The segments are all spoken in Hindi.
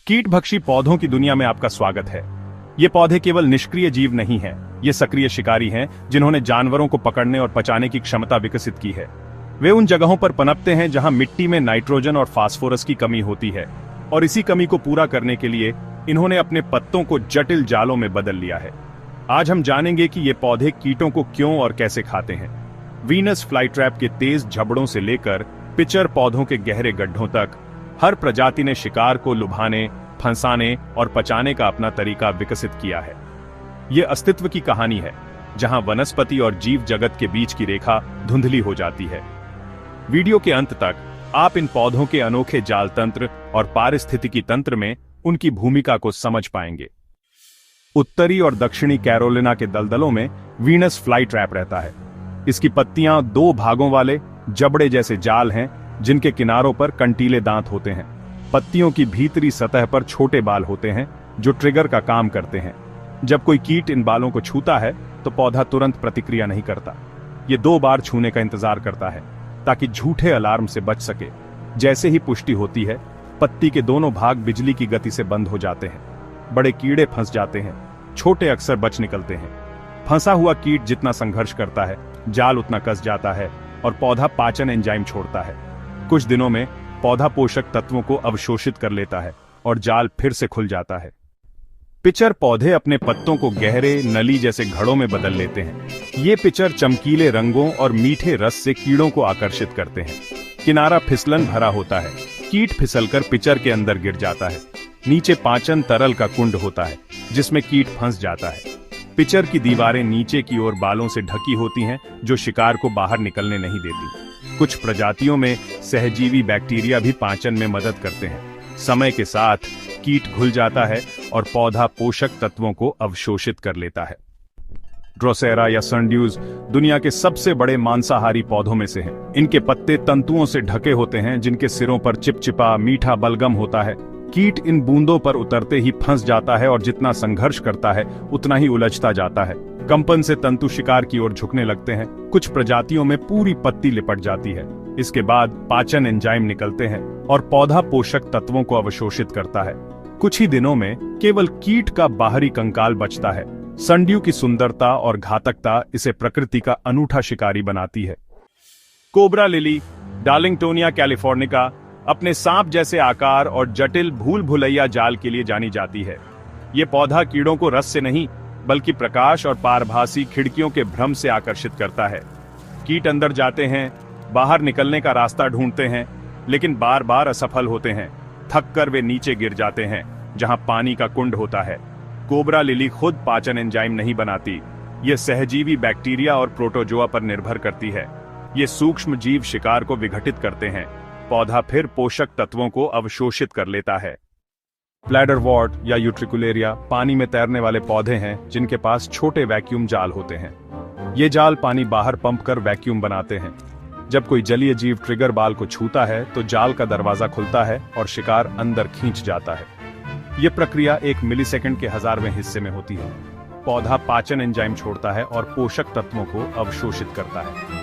कीटभक्षी पौधों की दुनिया में आपका स्वागत है। ये पौधे केवल निष्क्रिय जीव नहीं हैं, ये सक्रिय शिकारी हैं जिन्होंने जानवरों को पकड़ने और पचाने की क्षमता विकसित की है। वे उन जगहों पर पनपते हैं जहां मिट्टी में नाइट्रोजन और फास्फोरस की कमी होती है, और इसी कमी को पूरा करने के लिए इन्होंने अपने पत्तों को जटिल जालों में बदल लिया है। आज हम जानेंगे कि ये पौधे कीटों को क्यों और कैसे खाते हैं। वीनस फ्लाईट्रैप के तेज झबड़ों से लेकर पिचर पौधों के गहरे गड्ढों तक हर प्रजाति ने शिकार को लुभाने, फंसाने और पचाने का अपना तरीका विकसित किया है। यह अस्तित्व की कहानी है जहां वनस्पति और जीव जगत के बीच की रेखा धुंधली हो जाती है। वीडियो के अंत तक आप इन पौधों के अनोखे जाल तंत्र और पारिस्थितिकी तंत्र में उनकी भूमिका को समझ पाएंगे। उत्तरी और दक्षिणी कैरोलिना के दलदलों में वीनस फ्लाईट्रैप रहता है। इसकी पत्तियां दो भागों वाले जबड़े जैसे जाल हैं जिनके किनारों पर कंटीले दांत होते हैं। पत्तियों की भीतरी सतह पर छोटे बाल होते हैं जो ट्रिगर का काम करते हैं। जब कोई कीट इन बालों को छूता है तो पौधा तुरंत प्रतिक्रिया नहीं करता। ये 2 बार छूने का इंतजार करता है ताकि झूठे अलार्म से बच सके। जैसे ही पुष्टि होती है, पत्ती के दोनों भाग बिजली की गति से बंद हो जाते हैं। बड़े कीड़े फंस जाते हैं, छोटे अक्सर बच निकलते हैं। फंसा हुआ कीट जितना संघर्ष करता है, जाल उतना कस जाता है और पौधा पाचन एंजाइम छोड़ता है। कुछ दिनों में पौधा पोषक तत्वों को अवशोषित कर लेता है और जाल फिर से खुल जाता है। पिचर पौधे अपने पत्तों को गहरे नली जैसे घड़ों में बदल लेते हैं। ये पिचर चमकीले रंगों और मीठे रस से कीड़ों को आकर्षित करते हैं। किनारा फिसलन भरा होता है, कीट फिसलकर पिचर के अंदर गिर जाता है। नीचे पाचन तरल का कुंड होता है जिसमें कीट फंस जाता है। पिचर की दीवारें नीचे की ओर बालों से ढकी होती हैं जो शिकार को बाहर निकलने नहीं देती। कुछ प्रजातियों में सहजीवी बैक्टीरिया भी पाचन में मदद करते हैं। समय के साथ कीट घुल जाता है और पौधा पोषक तत्वों को अवशोषित कर लेता है। ड्रोसेरा या सनड्यूज दुनिया के सबसे बड़े मांसाहारी पौधों में से हैं। इनके पत्ते तंतुओं से ढके होते हैं जिनके सिरों पर चिपचिपा मीठा बलगम होता है। कीट इन बूंदों पर उतरते ही फंस जाता है और जितना संघर्ष करता है उतना ही उलझता जाता है। कंपन से तंतु शिकार की ओर झुकने लगते हैं। कुछ प्रजातियों में पूरी पत्ती लिपट जाती है। इसके बाद पाचन एंजाइम निकलते हैं और पौधा पोषक तत्वों को अवशोषित करता है। कुछ ही दिनों में केवल कीट का बाहरी कंकाल बचता है। सनड्यू की सुंदरता और घातकता इसे प्रकृति का अनूठा शिकारी बनाती है। कोबरा लिली डार्लिंगटोनिया कैलिफोर्निका अपने सांप जैसे आकार और जटिल भूल भुलैया जाल के लिए जानी जाती है। ये पौधा कीड़ों को रस से नहीं बल्कि प्रकाश और पारभासी खिड़कियों के भ्रम से आकर्षित करता है। कीट अंदर जाते हैं, बाहर निकलने का रास्ता ढूंढते हैं, लेकिन बार बार असफल होते हैं। थक कर वे नीचे गिर जाते हैं जहां पानी का कुंड होता है। कोबरा लिली खुद पाचन एंजाइम नहीं बनाती। ये सहजीवी बैक्टीरिया और प्रोटोजोआ पर निर्भर करती है। ये सूक्ष्म जीव शिकार को विघटित करते हैं। पौधा फिर पोषक तत्वों को अवशोषित कर लेता है। ब्लैडरवॉर्ट या यूट्रिकुलेरिया पानी में तैरने वाले पौधे हैं जिनके पास छोटे वैक्यूम जाल होते हैं। ये जाल पानी बाहर पंप कर वैक्यूम बनाते हैं। जब कोई जलीय जीव ट्रिगर बाल को छूता है तो जाल का दरवाजा खुलता है और शिकार अंदर खींच जाता है। यह प्रक्रिया 1 मिलीसेकंड के 1000वें हिस्से में होती है। पौधा पाचन एंजाइम छोड़ता है और पोषक तत्वों को अवशोषित करता है।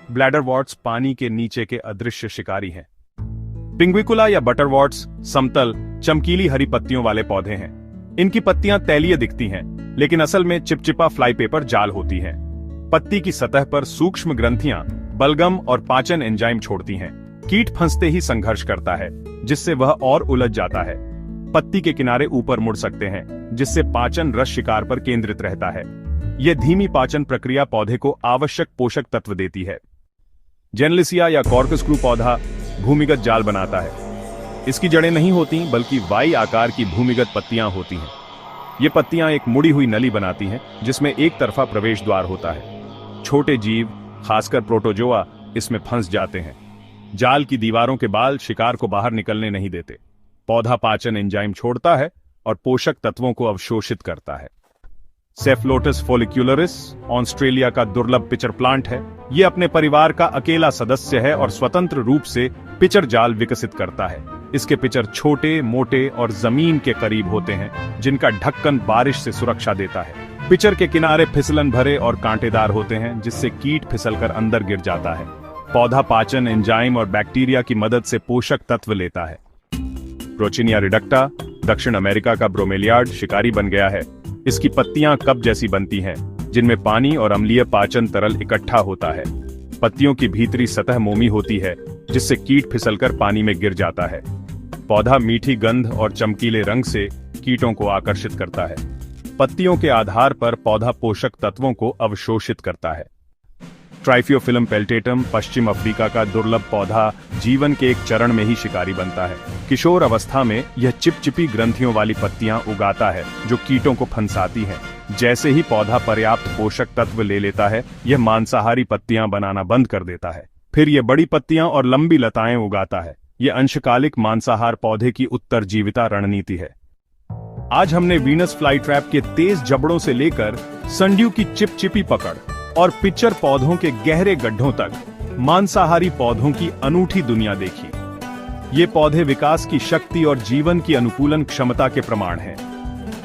ब्लैडरवॉर्ट्स पानी के नीचे के अदृश्य शिकारी हैं। पिंगुइकुला या बटरवॉर्ट्स समतल चमकीली हरी पत्तियों वाले पौधे हैं। इनकी पत्तियां तैलीय दिखती हैं, लेकिन असल में चिपचिपा फ्लाई पेपर जाल होती हैं। पत्ती की सतह पर सूक्ष्म ग्रंथियां बलगम और पाचन एंजाइम छोड़ती हैं। कीट फंसते ही संघर्ष करता है जिससे वह और उलझ जाता है। पत्ती के किनारे ऊपर मुड़ सकते हैं जिससे पाचन रस शिकार पर केंद्रित रहता है। यह धीमी पाचन प्रक्रिया पौधे को आवश्यक पोषक तत्व देती है। जेनलिसिया या कॉर्कस्क्रू पौधा भूमिगत जाल बनाता है। इसकी जड़ें नहीं होती बल्कि वाई आकार की भूमिगत पत्तियां होती हैं। ये पत्तियां एक मुड़ी हुई नली बनाती हैं जिसमें एक तरफा प्रवेश द्वार होता है। छोटे जीव, खासकर प्रोटोजोआ, इसमें फंस जाते हैं। जाल की दीवारों के बाल शिकार को बाहर निकलने नहीं देते। पौधा पाचन एंजाइम छोड़ता है और पोषक तत्वों को अवशोषित करता है। सेफलोटस फोलिक्यूलरिस ऑस्ट्रेलिया का दुर्लभ पिचर प्लांट है। यह अपने परिवार का अकेला सदस्य है और स्वतंत्र रूप से पिचर जाल विकसित करता है। इसके पिचर छोटे, मोटे और जमीन के करीब होते हैं जिनका ढक्कन बारिश से सुरक्षा देता है। पिचर के किनारे फिसलन भरे और कांटेदार होते हैं जिससे कीट फिसलकर अंदर गिर जाता है। पौधा पाचन एंजाइम और बैक्टीरिया की मदद से पोषक तत्व लेता है। रोचिनिया रिडक्टा दक्षिण अमेरिका का ब्रोमेलियार्ड शिकारी बन गया है। इसकी पत्तियां कप जैसी बनती हैं, जिनमें पानी और अम्लीय पाचन तरल इकट्ठा होता है। पत्तियों की भीतरी सतह मोमी होती है, जिससे कीट फिसलकर पानी में गिर जाता है। पौधा मीठी गंध और चमकीले रंग से कीटों को आकर्षित करता है। पत्तियों के आधार पर पौधा पोषक तत्वों को अवशोषित करता है। ट्राइफियोफिलम पेल्टेटम पश्चिम अफ्रीका का दुर्लभ पौधा जीवन के एक चरण में ही शिकारी बनता है। किशोर अवस्था में यह चिपचिपी ग्रंथियों वाली पत्तियां उगाता है, जो कीटों को फंसाती हैं। जैसे ही पौधा पर्याप्त पोषक तत्व ले लेता है, यह मांसाहारी पत्तियां बनाना बंद कर देता है। फिर यह बड़ी पत्तियां और लंबी लताएं उगाता है। यह अंशकालिक मांसाहार पौधे की उत्तरजीविता रणनीति है। आज हमने वीनस फ्लाईट्रैप के तेज जबड़ों से लेकर संड्यू की चिपचिपी पकड़ और पिच्चर पौधों के गहरे गड्ढों तक मांसाहारी पौधों की अनूठी दुनिया देखी। ये पौधे विकास की शक्ति और जीवन की अनुकूलन क्षमता के प्रमाण हैं।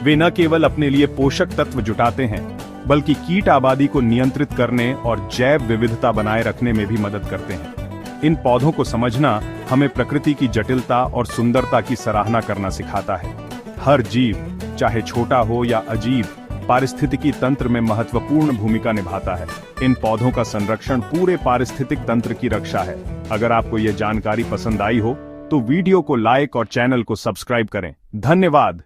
वे न केवल अपने लिए पोषक तत्व जुटाते हैं, बल्कि कीट आबादी को नियंत्रित करने और जैव विविधता बनाए रखने में भी मदद करते हैं। इन पौधों को समझना हमें प्रकृति की जटिलता और सुंदरता की सराहना करना सिखाता है। हर जीव, चाहे छोटा हो या अजीब, पारिस्थितिकी तंत्र में महत्वपूर्ण भूमिका निभाता है। इन पौधों का संरक्षण पूरे पारिस्थितिक तंत्र की रक्षा है। अगर आपको यह जानकारी पसंद आई हो, तो वीडियो को लाइक और चैनल को सब्सक्राइब करें। धन्यवाद।